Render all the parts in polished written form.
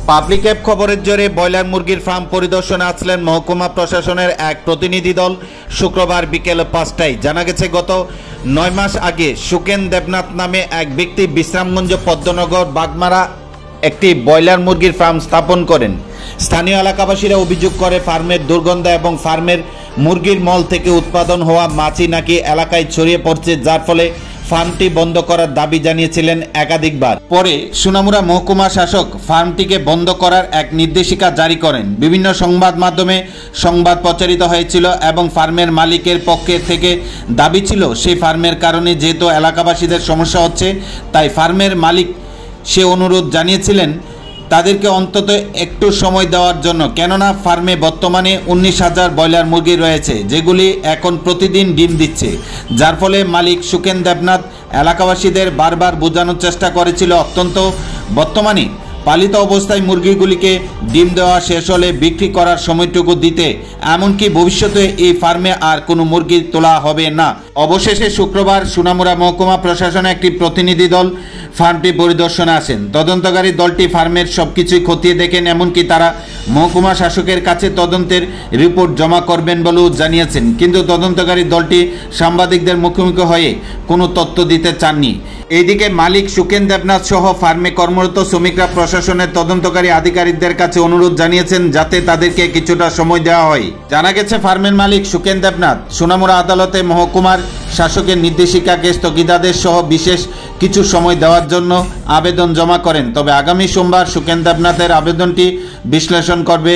Public app খবরের জোরে broiler মুরগির ফার্ম পরিদর্শনে আসলেন মহকুমা প্রশাসনের এক প্রতিনিধি দল। শুক্রবার বিকেল 5টায় জানা গেছে, গত 9 মাস আগে সুকেন দেবনাথ নামে এক ব্যক্তি বিশ্রামগঞ্জ পদ্মনগর বাগমারা একটি ব্রয়লার মুরগির ফার্ম স্থাপন করেন। স্থানীয় এলাকাবাসীরা অভিযোগ করে ফার্মের দুর্গন্ধ এবং ফার্মের মুরগির মল থেকে উৎপাদন হওয়া মাছি নাকি এলাকায় ছড়িয়ে পড়ছে, যার ফলে ফার্মটি বন্ধ করার দাবি জানিয়েছিলেন একাধিকবার। পরে সোনামুড়া মহকুমা শাসক ফার্মটিকে বন্ধ করার এক নির্দেশিকা জারি করেন। বিভিন্ন সংবাদ মাধ্যমে সংবাদ প্রচারিত হয়েছিল এবং ফার্মের মালিকের পক্ষে থেকে দাবি ছিল সেই ফার্মের কারণে যেহেতু এলাকাবাসীদের সমস্যা হচ্ছে, তাই ফার্মের মালিক সে অনুরোধ জানিয়েছিলেন তাদেরকে অন্তত একটু সময় দেওয়ার জন্য, কেননা ফার্মে বর্তমানে 19,000 ব্রয়লার মুরগি রয়েছে, যেগুলি এখন প্রতিদিন ডিম দিচ্ছে। যার ফলে মালিক সুকেন দেবনাথ এলাকাবাসীদের বারবার বোঝানোর চেষ্টা করেছিল অত্যন্ত বর্তমানে পালিত অবস্থায় মুরগিগুলিকে ডিম দেওয়া শেষ হলে বিক্রি করার সময়টুকু দিতে, এমনকি ভবিষ্যতে এই ফার্মে আর কোনো মুরগি তোলা হবে না। অবশেষে শুক্রবার সোনামুড়া মহকুমা প্রশাসনে একটি প্রতিনিধি দল ফার্মটি পরিদর্শনে আসেন। তদন্তকারী দলটি ফার্মের সবকিছুই খতিয়ে দেখেন, এমনকি তারা মহকুমা শাসকের কাছে তদন্তের রিপোর্ট জমা করবেন বলেও জানিয়েছেন। কিন্তু তদন্তকারী দলটি সাংবাদিকদের মুখোমুখি হয়ে কোনো তথ্য দিতে চাননি। এইদিকে মালিক সুকেন দেবনাথ সহ ফার্মে কর্মরত শ্রমিকরা প্রশাসনের তদন্তকারী আধিকারিকদের কাছে অনুরোধ জানিয়েছেন যাতে তাদেরকে কিছুটা সময় দেওয়া হয়। জানা গেছে, ফার্মের মালিক সুকেন দেবনাথ সোনামুড়া আদালতে মহকুমার শাসকের নির্দেশিকাকে স্থগিতাদেশ সহ বিশেষ কিছু সময় দেওয়ার জন্য আবেদন জমা করেন। তবে আগামী সোমবার সুকেন দেবনাথের আবেদনটি বিশ্লেষণ করবে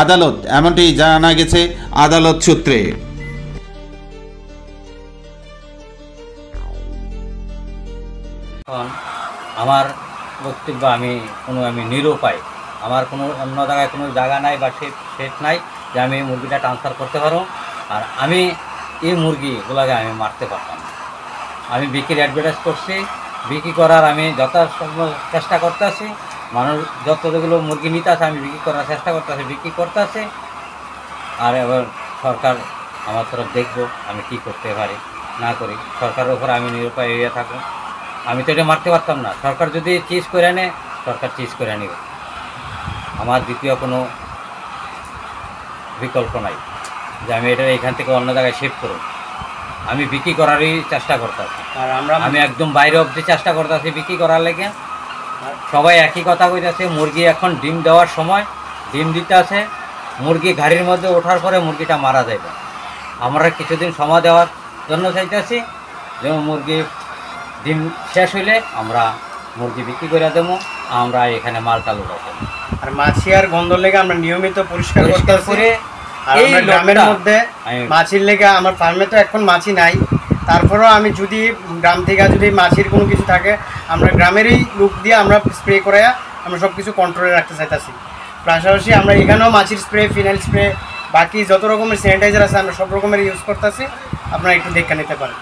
আদালত, এমনটি জানা গেছে আদালত সূত্রে। আমার বক্তব্য আমি নিরুপায়, আমার কোনো অন্য জায়গায় কোনো জায়গা নাই বা সেট নাই যে আমি মুরগিটা ট্রান্সফার করতে পারবো। আর আমি এই মুরগিগুলোকে আমি মারতে পারতাম না। আমি বিক্রির অ্যাডভার্টাইজ করছি, বিক্রি করার আমি যথাসম্ভব চেষ্টা করতে আছি। মানুষ যতগুলো মুরগি নিতে আসে আমি বিক্রি করার চেষ্টা করতে আছি, বিক্রি করতে আছে। আর এবার সরকার আমার তরফ দেখবো আমি কি করতে পারি না করি। সরকারের উপর আমি নিরুপায় হয়ে থাকবো। আমি তো এটা মারতে পারতাম না। সরকার যদি চিজ করে আনে, সরকার চিজ করে আনিবে, আমার দ্বিতীয় কোনো বিকল্প নাই যে আমি এটা এখান থেকে অন্য জায়গায় শিফট করব। আমি বিক্রি করারই চেষ্টা করতেছি, আর আমি একদম বাইরে অবধি চেষ্টা করতেছি বিক্রি করার লেগে। সবাই একই কথা কইতেছে, মুরগি এখন ডিম দেওয়ার সময়, ডিম দিতে আছে, মুরগি গাড়ির মধ্যে ওঠার পরে মুরগিটা মারা যাবে। আমরা কিছুদিন সময় দেওয়ার জন্য চাইতেছি, যেমন মুরগি ডিম শেষ হইলে আমরা মুরগি বিক্রি করে দেবো, আমরা এখানে মালটা লোটাবো। আর মাছি আর গন্ধ লেগে আমরা নিয়মিত পরিষ্কার করতে করে এই গ্রামের মধ্যে মাছির লেগে আমার ফার্মে তো এখন মাছি নাই, তারপরেও আমি যদি গ্রাম থেকে যদি মাছির কোনো কিছু থাকে আমরা গ্রামেরই লোক দিয়ে আমরা স্প্রে করে আমরা সব কিছু কন্ট্রোলে রাখতে চাইতেছি। পাশাপাশি আমরা এখানেও মাছির স্প্রে, ফিনাইল স্প্রে, বাকি যত রকমের স্যানিটাইজার আছে আমরা সব রকমের ইউজ করতেছি, আপনারা একটু দেখে নিতে পারেন।